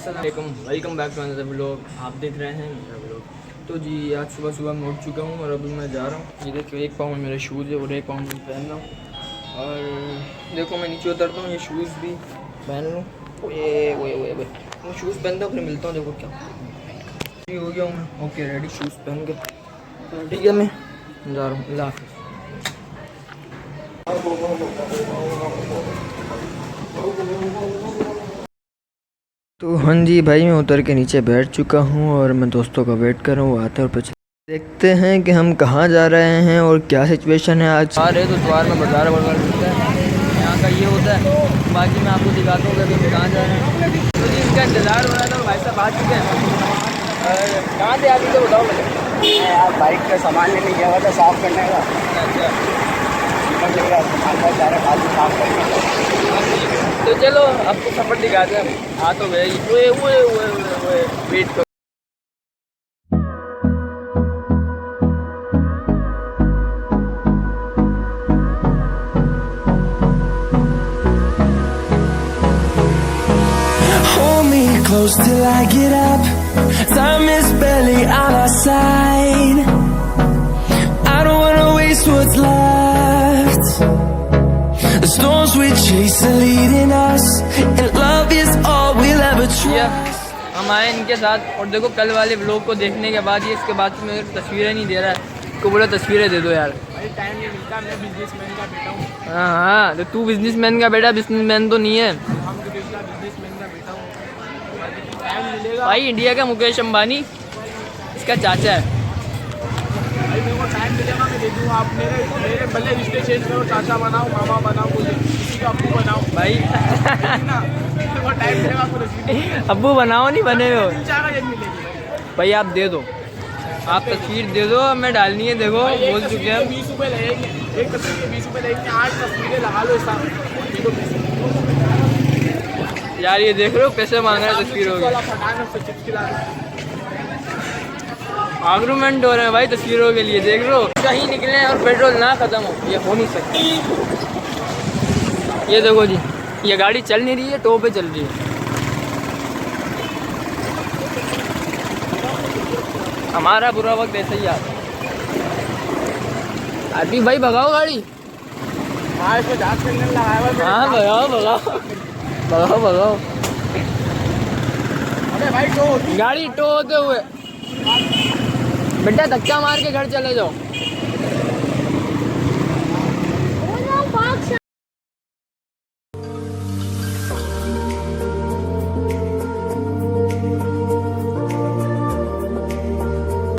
अस्सलाम welcome back to another vlog. आप देख रहे हैं मेरा व्लॉग। तो जी आज सुबह सुबह मैं उठ चुका हूँ और अभी मैं जा रहा हूँ। ये देखो एक पाँव में मेरे शूज़ है और एक पाँव में पहन रहा हूँ। और देखो मैं नीचे उतरता हूँ, ये शूज़ भी पहन लूँ। ये मैं शूज़ पहनता हूँ फिर मिलता हूँ। देखो क्या ये हो गया हूँ मैं, ओके रेडी शूज़ पहन के। तो ठीक है मैं जा रहा हूँ। अल्लाह हाफ़िज़। तो हाँ जी भाई, मैं उतर के नीचे बैठ चुका हूँ और मैं दोस्तों का वेट कर रहा हूँ। आता है और पीछे देखते हैं कि हम कहाँ जा रहे हैं और क्या सिचुएशन है। आज आ रहे तो द्वार में बाजार वगैरह मिलता है, यहाँ का ये होता है। बाकी मैं आपको दिखाता हूँ कि हम कहाँ जा रहे हैं। तो जी इसका इंतज़ार हो रहा था, भाई साहब आ चुके हैं। और कहाँ से आती तो बताओ मुझे। यार बाइक का सामान लेने गया हुआ था साफ करने का। अच्छा सामान बहुत सारा खाली साफ करने का। तो चलो आपको सफ़र दिखाते हैं। आ तो गए वेट करो। Hold me close till I get up. Time is barely on our side. I don't wanna waste what's left. The storms we chase are leading us, and love is all we'll ever trust. हम आए इनके साथ और देखो कल वाले vlog को देखने के बाद ये इसके बाद मेरे तस्वीरें नहीं दे रहा है। इसको बोला तस्वीरें दे दो यार। भाई टाइम नहीं मिलता, मैं बिजनेसमैन का बेटा हूँ। हाँ तो तू बिजनेसमैन का बेटा बिजनेसमैन तो नहीं है हम तो बिजनेसमैन का बेटा हूँ। टाइम मिलेगा भाई। इंडिया का मुकेश अंबानी इसका चाचा है। भाई, मेरे को टाइम मिलेगा मैं दे दूँगा। आप मेरे भले रिश्ते चेंज करो, चाचा बनाओ, मामा बनाओ, मुझे किसी का अब्बू बनाओ भाई ना। मेरे को टाइम मिलेगा आपको तस्वीर अब्बू बनाओ नहीं बने हो मिलेगी। भाई। आप दे दो, आप तस्वीर दे दो, मैं डालनी है। देखो बोल चुके हैं 20 रुपये लगेंगे, एक तस्वीर के 20 रुपये लगेंगे। 8 तस्वीरें लगा लो इस यार। ये देख रहे हो पैसे मांग रहे हैं तस्वीरों के। चिप्स खिला दो। आर्गूमेंट हो रहे हैं भाई तस्वीरों के लिए। देख लो कहीं निकले और पेट्रोल ना ख़त्म हो, ये हो नहीं सकता। ये देखो जी, ये गाड़ी चल नहीं रही है, टो पे चल रही है। हमारा बुरा वक्त ऐसा ही आता है। अभी भाई भगाओ गाड़ी। हाँ, इसको जांच करने लगाया हुआ है। हाँ भगाओ भगाओ भगाओ भगाओ। अबे भाई तो गाड़ी टो होते हुए बेटा धक्का मार के घर चले जाओ।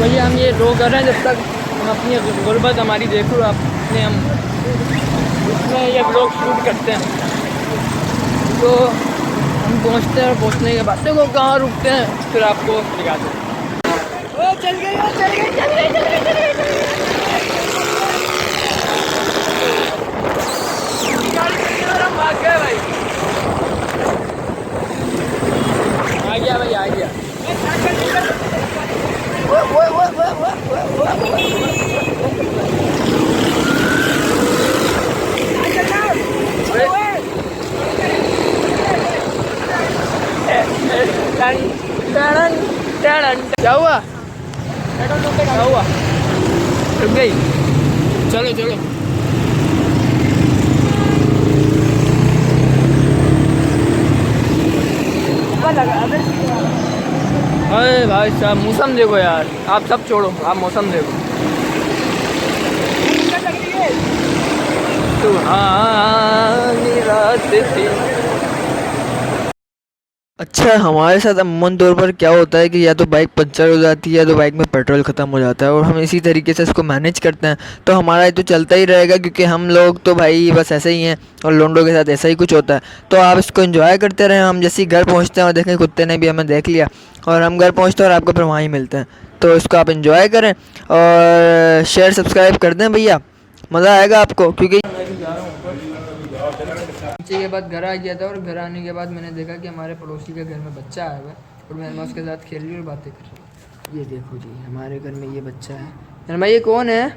भैया हम ये ड्रॉ कर रहे हैं जब तक हम अपनी गुर्बत हमारी देख लो अपने, हम उसमें ये ब्लॉग शूट करते हैं। तो हम पहुंचते हैं और पहुंचने के बाद देखो कहाँ रुकते हैं, फिर आपको दिखाते हैं। ओ चल गई हम भाग गए भाई। आ गया भाई, आ गया। क्या हुआ? क्या हुआ? रुक गई। चलो चलो। अरे भाई साहब मौसम देखो यार। आप सब छोड़ो, आप मौसम देखो। सुहानी रात थी। अच्छा हमारे साथ अमूमन तौर पर क्या होता है कि या तो बाइक पंचर हो जाती है या तो बाइक में पेट्रोल ख़त्म हो जाता है और हम इसी तरीके से इसको मैनेज करते हैं। तो हमारा ये तो चलता ही रहेगा क्योंकि हम लोग तो भाई बस ऐसे ही हैं और लोंडो के साथ ऐसा ही कुछ होता है। तो आप इसको एंजॉय करते रहें। हम जैसे ही घर पहुँचते हैं और देखें कुत्ते ने भी हमें देख लिया और हम घर पहुँचते हैं और आपको फिर वहाँ ही मिलते हैं। तो इसको आप एंजॉय करें और शेयर सब्सक्राइब कर दें भैया, मज़ा आएगा आपको। क्योंकि नीचे के बाद घर आ गया था और घर आने के बाद मैंने देखा कि हमारे पड़ोसी के घर में बच्चा आया हुआ है और मैं उसके साथ खेल रही और बातें कर रही हूँ। ये देखो जी हमारे घर में ये बच्चा है। नरमा ये कौन है?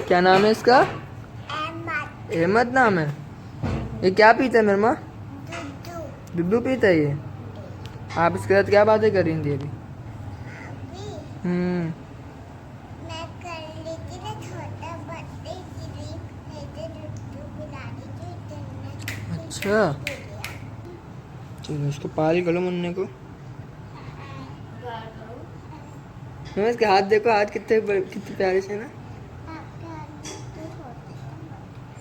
क्या नाम है इसका? अहमद नाम है। ये क्या पीता है नरमा? दूध पीता है ये? आप इसके साथ क्या बातें कर रही थी अभी? मैं कर ली थी ना छोटा बर्थडे की दूध पिला दी थी अच्छा चलो इसको पाल करो मुन्ने को। मम्मा इसके हाथ देखो, हाथ कितने प्यारे से ना।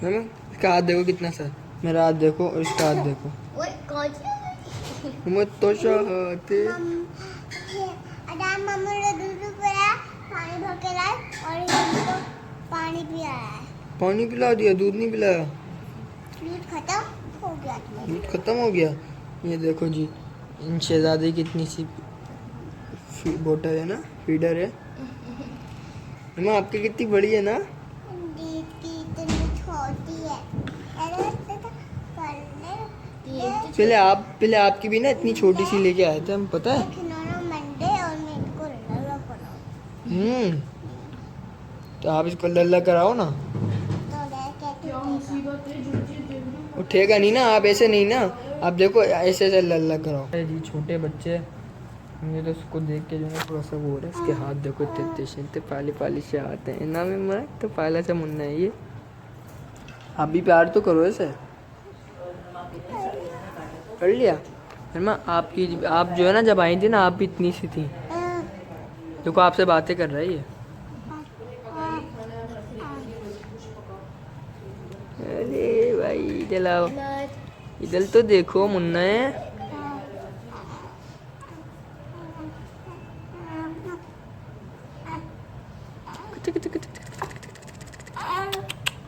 मम्मा इसका हाथ देखो कितना सा, मेरा हाथ देखो और इसका हाथ देखो। मम्मा तो चाहते मम्मी ने दूध पिलाया, पानी भर के लाए और इनको पानी पिलाया है। पानी पिला दिया, दूध नहीं पिलाया। दूध खत्म हो गया। दूध खत्म हो गया। ये देखो जी, इन शहजादे की इतनी सी बोतल है ना, फीडर है। मम्मा आपकी कितनी बड़ी है ना। दूध की इतनी छोटी है। पहले आपकी भी ना इतनी छोटी सी लेके आए थे हम, पता है। तो आप इसको लल्ला कराओ ना। उठेगा नहीं ना, आप ऐसे नहीं ना, आप देखो ऐसे ऐसे लल्ला कराओ। जी छोटे बच्चे, मुझे तो उसको देख के जो है थोड़ा सा वो हो रहा है। इसके हाथ देखो इतने इतने पाली पाली से आते हैं ना। मैं तो पाला सा मुन्ना है ये। आप भी प्यार तो करो ऐसे। कर लिया माँ आपकी। आप जो है ना जब आई थी ना, आप भी इतनी सी थी। देखो आपसे बातें कर रही है। अरे भाई इधर आओ, इधर तो देखो मुन्ना है।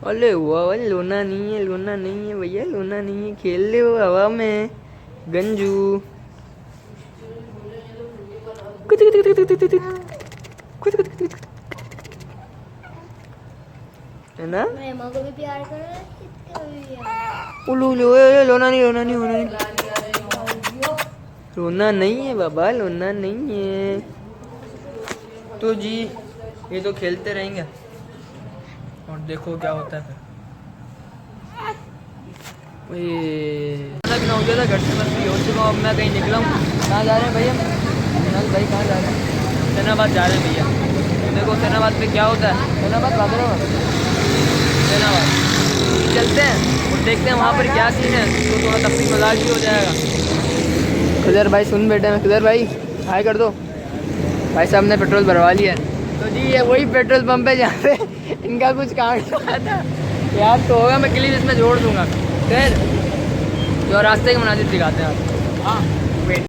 अरे वाह, लोना नहीं है भैया, लोना नहीं है। खेल ले वो हवा में गंजू। है ना। माँ को भी प्यार करो। उलू लोना नहीं रोना नहीं है बाबा, लोना नहीं है। तो जी ये तो खेलते रहेंगे और देखो क्या होता है फिर। हो गया था घर से, मैं फ्री हो चुका हूँ। अब मैं कहीं निकला हूँ। कहाँ जा रहे हैं भैया? भाई कहाँ जा रहे हैं? हुसैनाबाद जा रहे हैं भैया। देखो हुसैनाबाद पे क्या होता है। हुसैनाबाद चलते हैं और देखते हैं वहाँ पर क्या सीन है। तो थोड़ा तफरी मजाक भी हो जाएगा। खिदर भाई सुन बैठे हैं। खिदर भाई हाय कर दो। भाई साहब ने पेट्रोल भरवा लिया है। तो जी ये वही पेट्रोल पंप है जहाँ पे इनका कुछ कांड हुआ था। याद तो होगा, मैं क्लिप इसमें जोड़ दूँगा। फिर जो रास्ते के मनाजिर दिखाते हैं आप। हाँ वेट।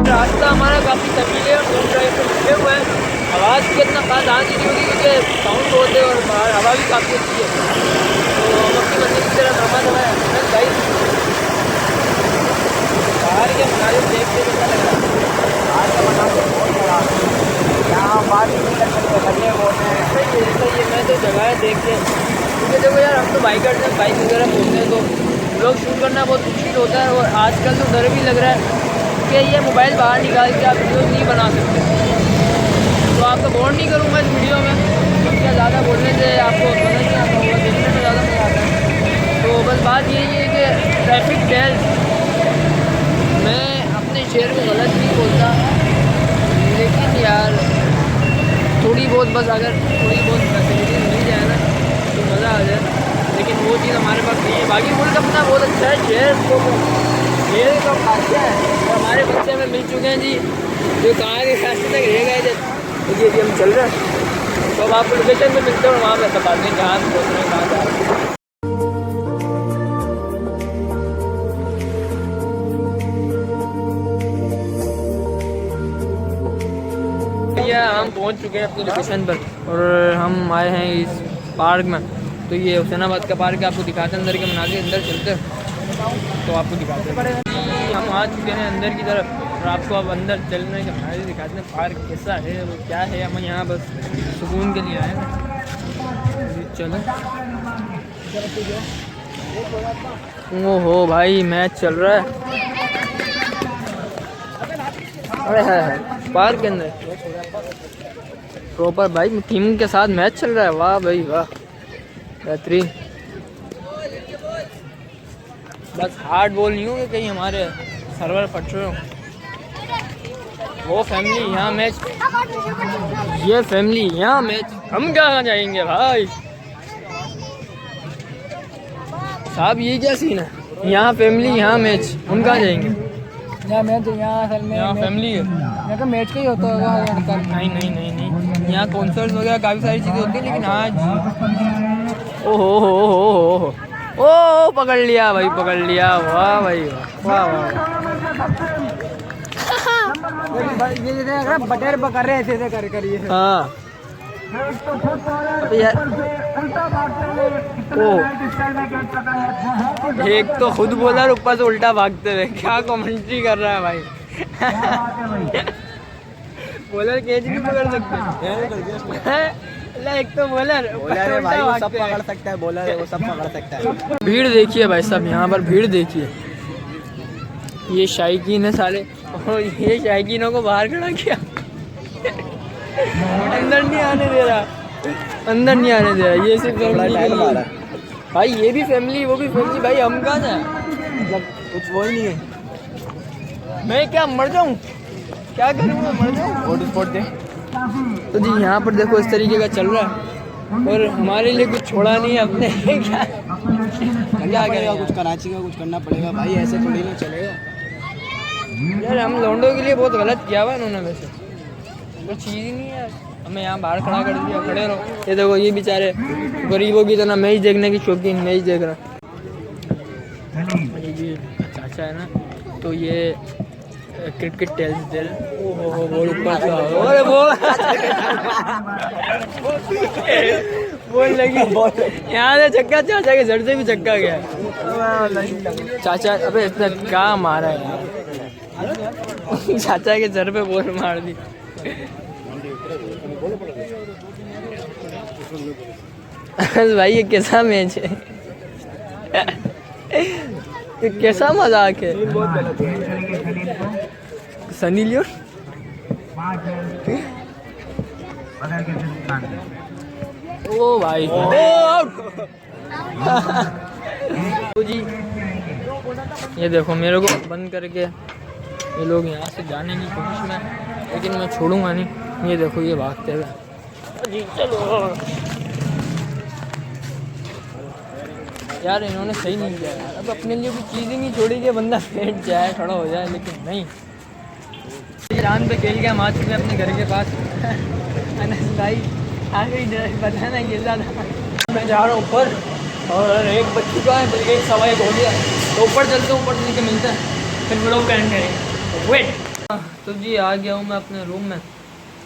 रास्ता हमारा काफ़ी तवील है और लॉन्ग ड्राइव पे रुके हुए हैं। आवाज़ की इतना खास आ नहीं होगी क्योंकि साउंड बहुत है और बाहर हवा भी काफ़ी अच्छी है। तो हम अपनी मंजिल की तरफ रवाना है। भाई बाहर के मनाजिर देख के कैसा लग रहा है? बाहर का मनाजिर बहुत बड़ा है। यहाँ बात नहीं कर सकते, लगे होते हैं। सही है। मैं तो जगह देख के, क्योंकि देखो यार हम तो बाइकर्स हैं, बाइक वगैरह बोलते हैं तो लोग शूट करना बहुत मुश्किल होता है। और आजकल तो डर भी लग रहा है कि ये मोबाइल बाहर निकाल के आप वीडियो नहीं बना सकते। तो आपको बोर्ड नहीं करूँगा इस वीडियो में, क्योंकि ज़्यादा बोलने से आपको समझ नहीं आता होगा, देखने में ज़्यादा नहीं आता है। तो बस बात यही है कि ट्रैफिक जैम, मैं अपने शहर को गलत नहीं बोलता, लेकिन यार थोड़ी बहुत बस अगर थोड़ी बहुत फैसिलिटी मिल जाए ना तो मज़ा आ जाए। लेकिन वो चीज़ हमारे पास नहीं है। बाकी मुल्क अपना बहुत अच्छा है, शहर तो शहर का खासियत है। और हमारे बच्चे हमें मिल चुके हैं जी, जो कहाँ के रास्ते तक रह गए थे। देखिए अभी हम चल रहे हैं, तो अब आपको लोकेशन पे मिलते हैं और वहाँ पर बताते हैं जहाँ हम पहुँच रहे हैं, कहाँ जा रहे हैं। हम पहुंच चुके हैं अपनी लोकेशन पर और हम आए हैं इस पार्क में। तो ये हुसैनाबाद का पार्क है, आपको दिखाते हैं अंदर के मनाजिर। अंदर चलते हैं तो आपको दिखाते हैं। हम आ चुके हैं अंदर की तरफ और आपको अब अंदर चलने के मनाजिर दिखाते हैं। पार्क कैसा है, वो क्या है। हम यहाँ बस सुकून के लिए आए हैं। चलो ओहो भाई मैच चल रहा है। अरे है पार्क के अंदर प्रॉपर भाई टीम के साथ मैच चल रहा है। वाह भाई वाह। बेहतरीन। बस हार्ड बॉल नहीं हो कि कहीं हमारे सर्वर फट रहे हो। वो फैमिली यहाँ मैच, ये फैमिली यहाँ मैच, हम कहाँ जाएंगे भाई साहब? ये क्या सीन है? यहाँ फैमिली यहाँ मैच, हम कहाँ जाएंगे? यहाँ मैच, यहाँ असल में यहाँ फैमिली है। यहाँ का मैच का ही होता होगा। नहीं नहीं नहीं नहीं, यहाँ कॉन्सर्ट वगैरह काफ़ी सारी चीज़ें होती हैं, लेकिन आज ओहो ओ पकड़ लिया भाई, पकड़ लिया। वाह भाई वाह, वाह ये बटेर पकड़ रहे ऐसे कर करिए। हाँ यार, ओ एक तो खुद बोला ऊपर से उल्टा भागते हुए, क्या कमेंट्री कर रहा है भाई। बॉलर कैच नहीं पकड़ सकते। एक तो बॉलर भाई वो सब पकड़ सकता है, बॉलर है वो सब पकड़ सकता है। भीड़ देखिए भाई साहब, यहाँ पर भीड़ देखिए। ये शायकीन है साले, और ये शायकीनों को बाहर खड़ा किया। अंदर नहीं आने दे रहा, अंदर नहीं आने दे रहा। ये सिर्फ भाई, ये भी फैमिली वो भी फैमिली भाई, हम कहाँ जाए? मतलब कुछ वो ही नहीं है। मैं क्या मर जाऊँ? क्या करूँ मैं, मर जाऊँ? स्पॉट दे। तो जी यहाँ पर देखो इस तरीके का चल रहा है, और हमारे लिए कुछ छोड़ा नहीं है अपने। क्या करेगा? कुछ कराची का कुछ करना पड़ेगा भाई, ऐसे थोड़ी ना चलेगा यार। हम लौंडों के लिए बहुत गलत किया हुआ इन्होंने, वैसे कोई चीज़ ही नहीं है। हमें यहाँ बाहर खड़ा कर दिया, खड़े रहो। ये देखो, ये बेचारे गरीबों की तरह मैच देखने की शौकीन, मैच देख रहा। ये चाचा है ना, तो ये क्रिकेट टेल्स दिल। ओहो बॉल ऊपर से, अरे बॉल लगी यहाँ से छक्का, चाचा के जड़ से भी छक्का गया। चाचा अबे इतना क्या मारा है यार, चाचा के सर पे बॉल मार दी। भाई ये कैसा मैच है? ये कैसा मजाक है? सनी लियोन ओ भाई, तो जी ये देखो, मेरे को बंद करके ये लोग यहाँ से जाने की कोशिश में, लेकिन मैं छोड़ूंगा नहीं। ये देखो, ये भागते हुए जी, चलो यार, इन्होंने सही नहीं किया यार। अब अपने लिए कुछ चीज़ ही नहीं छोड़ी कि बंदा बैठ जाए, खड़ा हो जाए, लेकिन नहीं। जान पे खेल के हम आ चुके हैं अपने घर के पास। अनस भाई आगे बताना कैसा था। मैं जा रहा हूँ ऊपर, और एक बज चुका है, बल्कि 1:15 हो गया। तो ऊपर चलते हैं, ऊपर चल के मिलते हैं, फिर व्लॉग का एंड करेंगे। वेट। तो जी आ गया हूँ मैं अपने रूम में,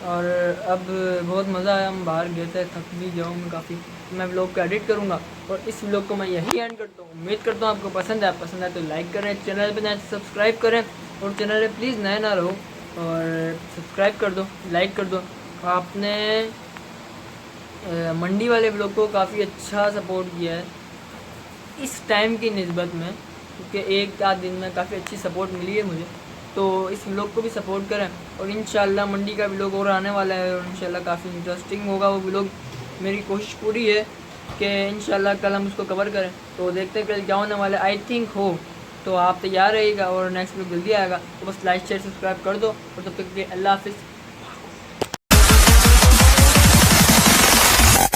और अब बहुत मज़ा आया। हम बाहर गए थे, थक भी गया हूँ मैं काफ़ी। मैं व्लॉग को एडिट करूँगा, और इस व्लॉग को मैं यही एंड करता हूँ। उम्मीद करता हूँ आपको पसंद आए तो लाइक करें, चैनल पर नए सब्सक्राइब करें, और चैनल पर प्लीज़ नए ना रहो और सब्सक्राइब कर दो, लाइक कर दो। आपने मंडी वाले व्लॉग को काफ़ी अच्छा सपोर्ट किया है इस टाइम की निस्बत में, क्योंकि एक आध दिन में काफ़ी अच्छी सपोर्ट मिली है मुझे। तो इस व्लॉग को भी सपोर्ट करें, और इंशाल्लाह मंडी का व्लॉग और आने वाला है, और इंशाल्लाह काफ़ी इंटरेस्टिंग होगा वो व्लॉग। मेरी कोशिश पूरी है कि इंशाल्लाह कल हम उसको कवर करें। तो देखते हैं कल क्या होने वाला है। आई थिंक हो तो आप तैयार रहिएगा, और नेक्स्ट व्लॉग जल्दी आएगा। तो बस लाइक शेयर सब्सक्राइब कर दो, और तब तक के अल्लाह हाफिज़।